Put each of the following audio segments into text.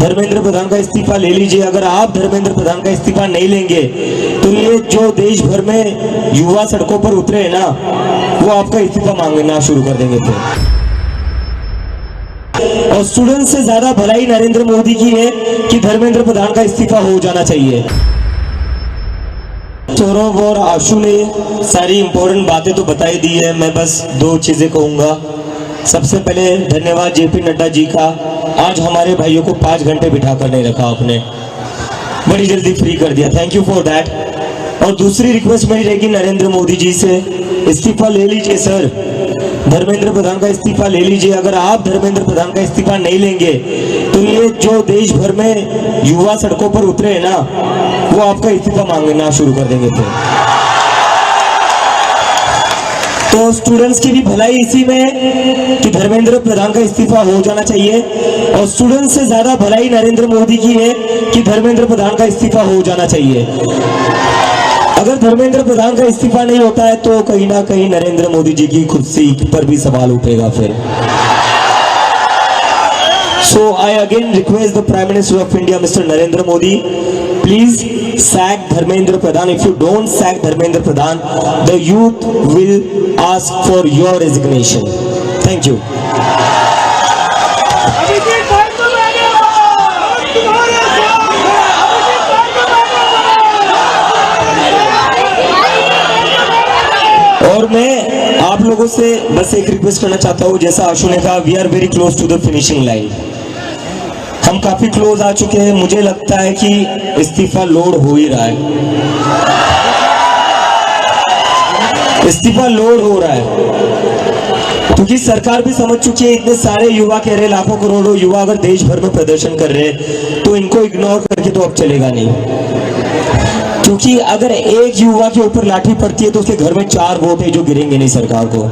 धर्मेंद्र प्रधान का इस्तीफा ले लीजिए। अगर आप धर्मेंद्र प्रधान का इस्तीफा नहीं लेंगे तो ये जो देश भर में युवा सड़कों पर उतरे हैं ना, वो आपका इस्तीफा मांगना शुरू कर देंगे फिर। और स्टूडेंट से ज्यादा भलाई नरेंद्र मोदी की है कि धर्मेंद्र प्रधान का इस्तीफा हो जाना चाहिए। सौरभ और आशु ने सारी इंपॉर्टेंट बातें तो बताई दी है, मैं बस दो चीजें कहूंगा। सबसे पहले धन्यवाद जेपी नड्डा जी का, आज हमारे भाइयों को 5 घंटे बिठा कर नहीं रखा आपने, बड़ी जल्दी फ्री कर दिया, थैंक यू फॉर दैट। और दूसरी रिक्वेस्ट मेरी रहेगी नरेंद्र मोदी जी से, इस्तीफा ले लीजिए सर, धर्मेंद्र प्रधान का इस्तीफा ले लीजिए। अगर आप धर्मेंद्र प्रधान का इस्तीफा नहीं लेंगे तो ये जो देश भर में युवा सड़कों पर उतरे हैं ना, वो आपका इस्तीफा मांगना शुरू कर देंगे फिर। तो स्टूडेंट्स की भी भलाई इसी में है कि धर्मेंद्र प्रधान का इस्तीफा हो जाना चाहिए, और स्टूडेंट्स से ज्यादा भलाई नरेंद्र मोदी की है कि धर्मेंद्र प्रधान का इस्तीफा हो जाना चाहिए। अगर धर्मेंद्र प्रधान का इस्तीफा नहीं होता है तो कहीं ना कहीं नरेंद्र मोदी जी की कुर्सी पर भी सवाल उठेगा फिर। So I again request the Prime Minister of India, Mr. Narendra Modi, please sack Dharmendra Pradhan. If you don't sack Dharmendra Pradhan, the youth will ask for your resignation. Thank you. और मैं आप लोगों से बस एक request करना चाहता हूँ, जैसा आशु ने कहा, we are very close to the finishing line. हम काफी क्लोज आ चुके हैं, मुझे लगता है कि इस्तीफा लोड हो ही रहा है, इस्तीफा लोड हो रहा है, क्योंकि सरकार भी समझ चुकी है इतने सारे युवा कह रहे, लाखों करोड़ों युवा अगर देश भर में प्रदर्शन कर रहे हैं तो इनको इग्नोर करके तो अब चलेगा नहीं। क्योंकि अगर एक युवा के ऊपर लाठी पड़ती है तो उसके घर में 4 वोट है जो गिरेंगे नहीं सरकार को,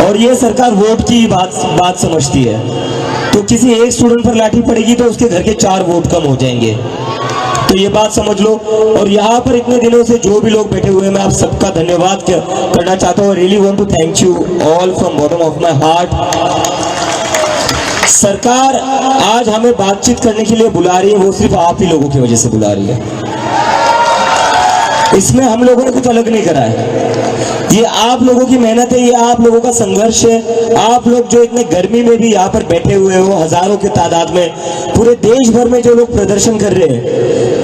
और ये सरकार वोट की बात समझती है। तो किसी एक स्टूडेंट पर लाठी पड़ेगी तो उसके घर के 4 वोट कम हो जाएंगे, तो ये बात समझ लो। और यहाँ पर इतने दिनों से जो भी लोग बैठे हुए हैं, मैं आप सबका धन्यवाद करना चाहता हूँ। Really want to thank you all from bottom of my heart. सरकार आज हमें बातचीत करने के लिए बुला रही है, वो सिर्फ आप ही लोगों की वजह से बुला रही है, इसमें हम लोगों ने कुछ अलग नहीं करा है। ये आप लोगों की मेहनत है, ये आप लोगों का संघर्ष है। आप लोग जो इतने गर्मी में भी यहाँ पर बैठे हुए हो, हजारों के तादाद में, पूरे देश भर में जो लोग प्रदर्शन कर रहे हैं,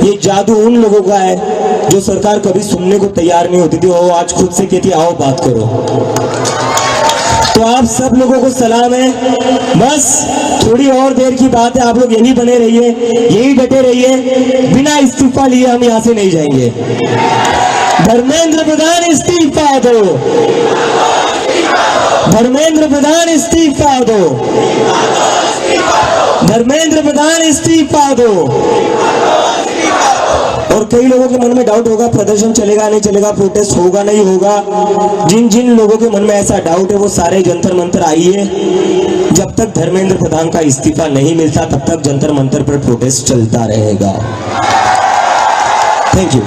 ये जादू उन लोगों का है जो सरकार कभी सुनने को तैयार नहीं होती थी, वो आज खुद से कहती आओ बात करो। तो आप सब लोगों को सलाम है, बस थोड़ी और देर की बात है, आप लोग यही बने रहिए, यही डटे रहिए, बिना इस्तीफा लिए हम यहाँ से नहीं जाएंगे। धर्मेंद्र प्रधान इस्तीफा दो, धर्मेंद्र प्रधान इस्तीफा दो, धर्मेंद्र प्रधान इस्तीफा दो। और कई लोगों के मन में डाउट होगा, प्रदर्शन चलेगा नहीं चलेगा, प्रोटेस्ट होगा नहीं होगा। जिन जिन लोगों के मन में ऐसा डाउट है वो सारे जंतर मंतर आइए। जब तक धर्मेंद्र प्रधान का इस्तीफा नहीं मिलता तब तक जंतर मंतर पर प्रोटेस्ट चलता रहेगा। Thank you.